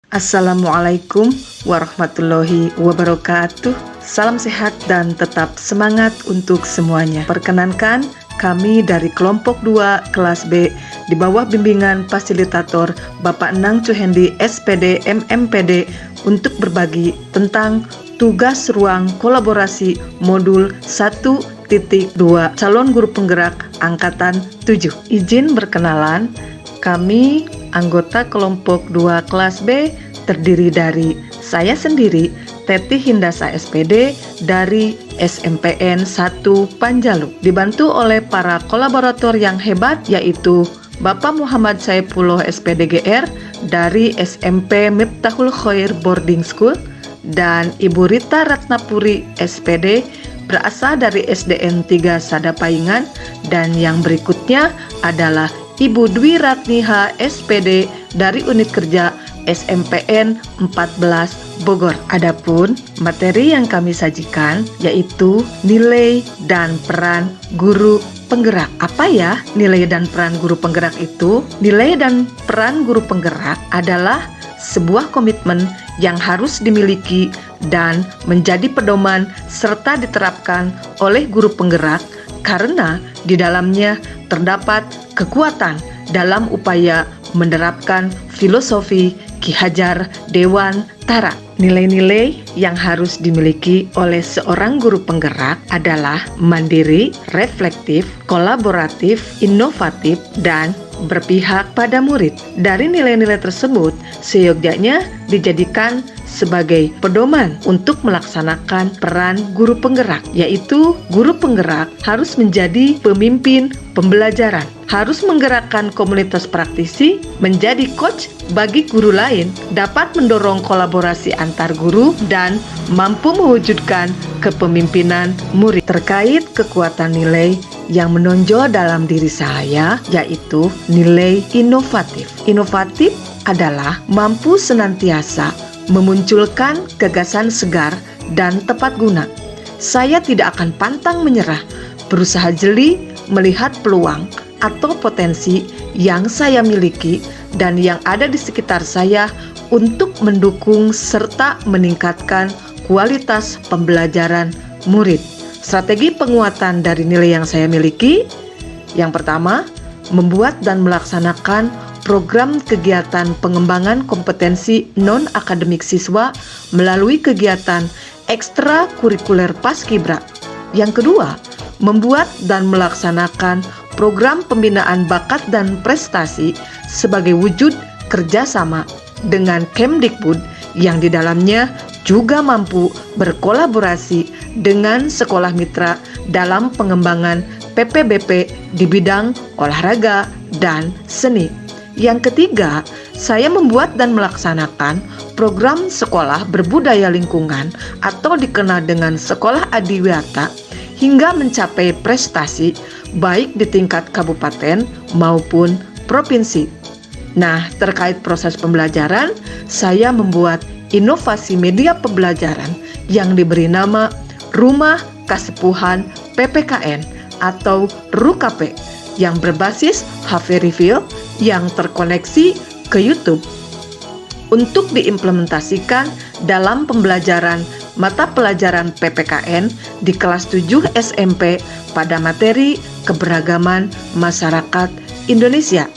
Assalamualaikum warahmatullahi wabarakatuh. Salam sehat dan tetap semangat untuk semuanya. Perkenankan, kami dari kelompok 2 kelas B di bawah bimbingan fasilitator Bapak Nang Cuhendi SPD MMPD untuk berbagi tentang tugas ruang kolaborasi modul 1.2 calon guru penggerak angkatan 7. Izin berkenalan, kami anggota kelompok 2 kelas B terdiri dari saya sendiri, Teti Hindasa SPD dari SMPN 1 Panjalu, dibantu oleh para kolaborator yang hebat yaitu Bapak Muhammad Saifullah SPD GR dari SMP Miftahul Khair Boarding School dan Ibu Rita Ratnapuri SPD berasal dari SDN 3 Sadapaingan, dan yang berikutnya adalah Ibu Dwi Ratniha SPD dari unit kerja SMPN 14 Bogor. Adapun materi yang kami sajikan yaitu nilai dan peran guru penggerak. Apa ya nilai dan peran guru penggerak itu? Nilai dan peran guru penggerak adalah sebuah komitmen yang harus dimiliki dan menjadi pedoman serta diterapkan oleh guru penggerak karena di dalamnya terdapat kekuatan dalam upaya menerapkan filosofi Ki Hajar Dewantara. Nilai-nilai yang harus dimiliki oleh seorang guru penggerak adalah mandiri, reflektif, kolaboratif, inovatif, dan berpihak pada murid. Dari nilai-nilai tersebut, seyogyanya dijadikan sebagai pedoman untuk melaksanakan peran guru penggerak, yaitu guru penggerak harus menjadi pemimpin pembelajaran, harus menggerakkan komunitas praktisi, menjadi coach bagi guru lain, dapat mendorong kolaborasi antar guru, dan mampu mewujudkan kepemimpinan murid. Terkait kekuatan nilai yang menonjol dalam diri saya, yaitu nilai inovatif. Inovatif adalah mampu senantiasa memunculkan gagasan segar dan tepat guna. Saya tidak akan pantang menyerah, berusaha jeli melihat peluang atau potensi yang saya miliki dan yang ada di sekitar saya untuk mendukung serta meningkatkan kualitas pembelajaran murid. Strategi penguatan dari nilai yang saya miliki, yang pertama, membuat dan melaksanakan program kegiatan pengembangan kompetensi non-akademik siswa melalui kegiatan ekstrakurikuler Paskibra. Yang kedua, membuat dan melaksanakan program pembinaan bakat dan prestasi sebagai wujud kerjasama dengan Kemdikbud yang di dalamnya juga mampu berkolaborasi dengan sekolah mitra dalam pengembangan PPBP di bidang olahraga dan seni. Yang ketiga, saya membuat dan melaksanakan program sekolah berbudaya lingkungan atau dikenal dengan sekolah adiwiyata hingga mencapai prestasi baik di tingkat kabupaten maupun provinsi. Nah, terkait proses pembelajaran, saya membuat inovasi media pembelajaran yang diberi nama Rumah Kasepuhan PPKN atau RUKP yang berbasis HP Reveal yang terkoneksi ke YouTube untuk diimplementasikan dalam pembelajaran mata pelajaran PPKN di kelas 7 SMP pada materi keberagaman masyarakat Indonesia.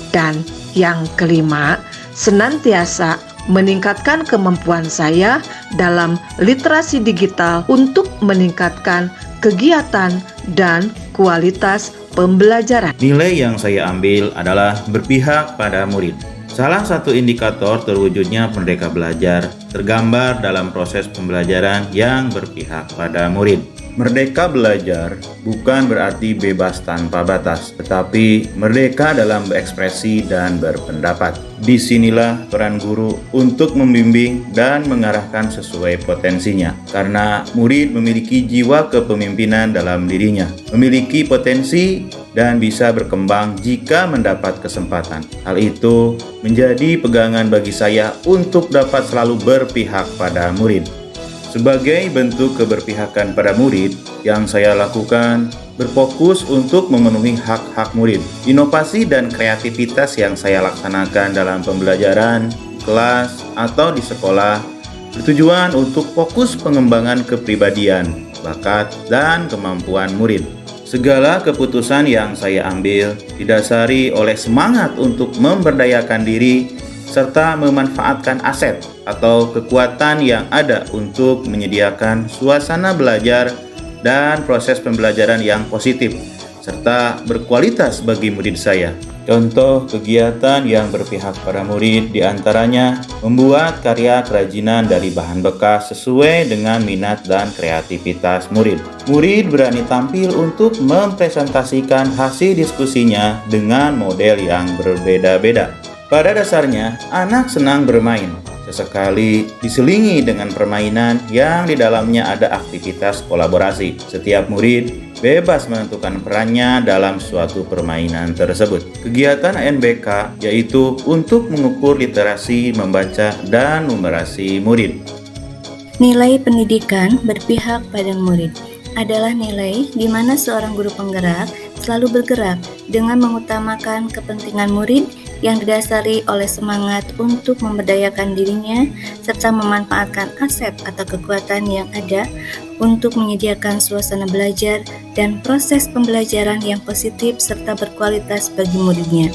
Dan yang kelima, senantiasa meningkatkan kemampuan saya dalam literasi digital untuk meningkatkan kegiatan dan kualitas pembelajaran. Nilai yang saya ambil adalah berpihak pada murid. Salah satu indikator terwujudnya Merdeka Belajar tergambar dalam proses pembelajaran yang berpihak pada murid. Merdeka belajar bukan berarti bebas tanpa batas, tetapi merdeka dalam berekspresi dan berpendapat. Disinilah peran guru untuk membimbing dan mengarahkan sesuai potensinya, karena murid memiliki jiwa kepemimpinan dalam dirinya, memiliki potensi dan bisa berkembang jika mendapat kesempatan. Hal itu menjadi pegangan bagi saya untuk dapat selalu berpihak pada murid. Sebagai bentuk keberpihakan pada murid, yang saya lakukan berfokus untuk memenuhi hak-hak murid. Inovasi dan kreativitas yang saya laksanakan dalam pembelajaran kelas, atau di sekolah bertujuan untuk fokus pengembangan kepribadian, bakat, dan kemampuan murid. Segala keputusan yang saya ambil didasari oleh semangat untuk memberdayakan diri serta memanfaatkan aset atau kekuatan yang ada untuk menyediakan suasana belajar dan proses pembelajaran yang positif serta berkualitas bagi murid saya. Contoh kegiatan yang berpihak pada murid diantaranya membuat karya kerajinan dari bahan bekas sesuai dengan minat dan kreativitas murid. Murid berani tampil untuk mempresentasikan hasil diskusinya dengan model yang berbeda-beda. Pada dasarnya, anak senang bermain, sesekali diselingi dengan permainan yang di dalamnya ada aktivitas kolaborasi. Setiap murid bebas menentukan perannya dalam suatu permainan tersebut. Kegiatan ANBK yaitu untuk mengukur literasi membaca dan numerasi murid. Nilai pendidikan berpihak pada murid adalah nilai di mana seorang guru penggerak selalu bergerak dengan mengutamakan kepentingan murid yang didasari oleh semangat untuk memberdayakan dirinya serta memanfaatkan aset atau kekuatan yang ada untuk menyediakan suasana belajar dan proses pembelajaran yang positif serta berkualitas bagi muridnya.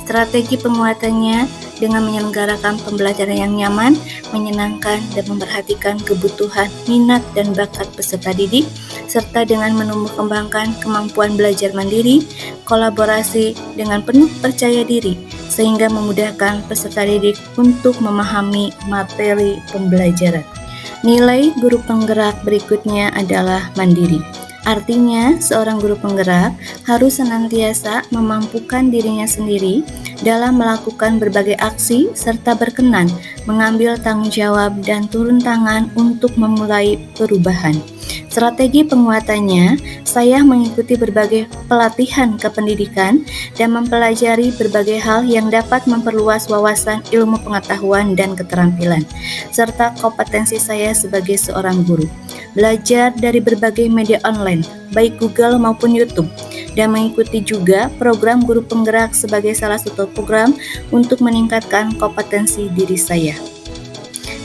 Strategi penguatannya dengan menyelenggarakan pembelajaran yang nyaman, menyenangkan, dan memperhatikan kebutuhan, minat, dan bakat peserta didik, serta dengan menumbuh kembangkan kemampuan belajar mandiri, kolaborasi dengan penuh percaya diri, sehingga memudahkan peserta didik untuk memahami materi pembelajaran. Nilai guru penggerak berikutnya adalah mandiri. Artinya, seorang guru penggerak harus senantiasa memampukan dirinya sendiri dalam melakukan berbagai aksi serta berkenan mengambil tanggung jawab dan turun tangan untuk memulai perubahan. Strategi penguatannya, saya mengikuti berbagai pelatihan kependidikan dan mempelajari berbagai hal yang dapat memperluas wawasan ilmu pengetahuan dan keterampilan, serta kompetensi saya sebagai seorang guru. Belajar dari berbagai media online, baik Google maupun YouTube, dan mengikuti juga program guru penggerak sebagai salah satu program untuk meningkatkan kompetensi diri saya.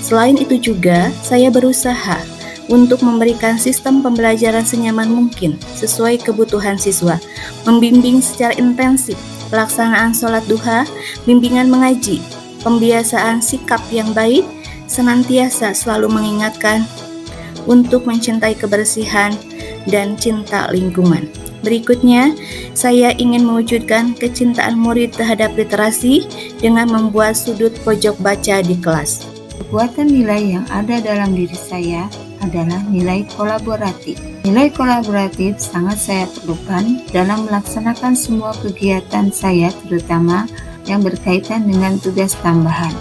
Selain itu juga, saya berusaha untuk memberikan sistem pembelajaran senyaman mungkin sesuai kebutuhan siswa, membimbing secara intensif, pelaksanaan sholat duha, bimbingan mengaji, pembiasaan sikap yang baik, senantiasa selalu mengingatkan untuk mencintai kebersihan dan cinta lingkungan. Berikutnya, saya ingin mewujudkan kecintaan murid terhadap literasi dengan membuat sudut pojok baca di kelas. Kekuatan nilai yang ada dalam diri saya adalah nilai kolaboratif. Nilai kolaboratif sangat saya perlukan dalam melaksanakan semua kegiatan saya, terutama yang berkaitan dengan tugas tambahan.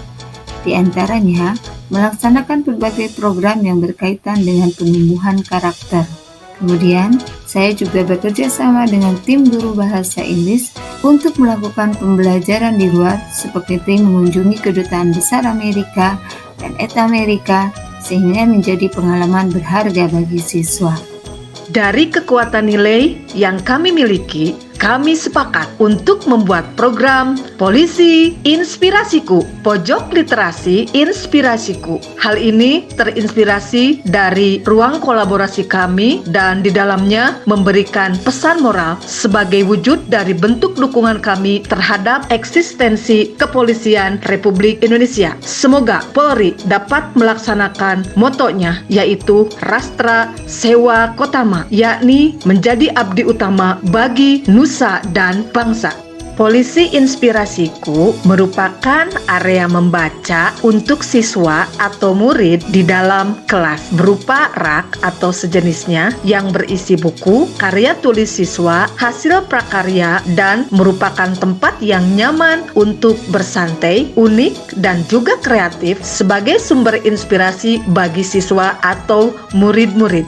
Di antaranya, melaksanakan berbagai program yang berkaitan dengan penumbuhan karakter. Kemudian, saya juga bekerja sama dengan tim guru bahasa Inggris untuk melakukan pembelajaran di luar seperti mengunjungi kedutaan besar Amerika dan Amerika sehingga menjadi pengalaman berharga bagi siswa. Dari kekuatan nilai yang kami miliki, kami sepakat untuk membuat program Polisi Inspirasiku, Pojok Literasi Inspirasiku. Hal ini terinspirasi dari ruang kolaborasi kami dan di dalamnya memberikan pesan moral sebagai wujud dari bentuk dukungan kami terhadap eksistensi kepolisian Republik Indonesia. Semoga Polri dapat melaksanakan motonya, yaitu Rastra Sewa Kotama, yakni menjadi abdi utama bagi nusa dan bangsa. Polisi Inspirasiku merupakan area membaca untuk siswa atau murid di dalam kelas berupa rak atau sejenisnya yang berisi buku, karya tulis siswa, hasil prakarya, dan merupakan tempat yang nyaman untuk bersantai, unik, dan juga kreatif sebagai sumber inspirasi bagi siswa atau murid-murid.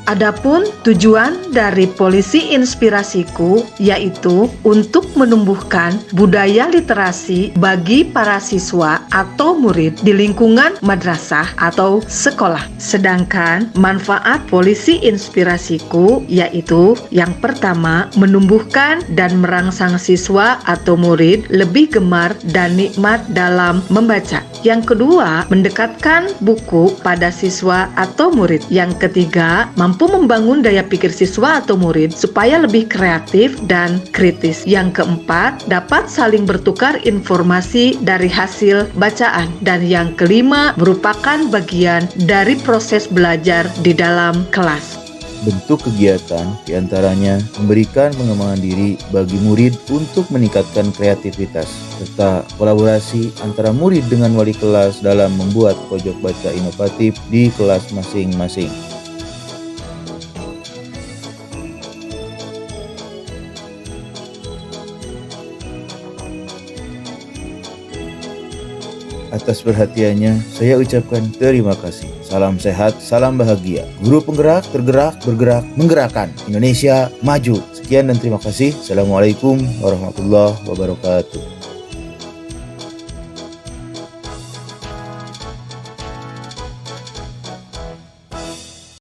Adapun tujuan dari Polisi Inspirasiku yaitu untuk menumbuhkan budaya literasi bagi para siswa atau murid di lingkungan madrasah atau sekolah. Sedangkan manfaat Polisi Inspirasiku yaitu yang pertama, menumbuhkan dan merangsang siswa atau murid lebih gemar dan nikmat dalam membaca. Yang kedua, mendekatkan buku pada siswa atau murid. Yang ketiga, mampu membangun daya pikir siswa atau murid supaya lebih kreatif dan kritis. Yang keempat, dapat saling bertukar informasi dari hasil bacaan. Dan yang kelima, merupakan bagian dari proses belajar di dalam kelas. Bentuk kegiatan diantaranya memberikan pengembangan diri bagi murid untuk meningkatkan kreativitas, serta kolaborasi antara murid dengan wali kelas dalam membuat pojok baca inovatif di kelas masing-masing. Atas perhatiannya, saya ucapkan terima kasih. Salam sehat, salam bahagia. Guru penggerak, tergerak, bergerak, menggerakkan. Indonesia maju. Sekian dan terima kasih. Assalamualaikum warahmatullahi wabarakatuh.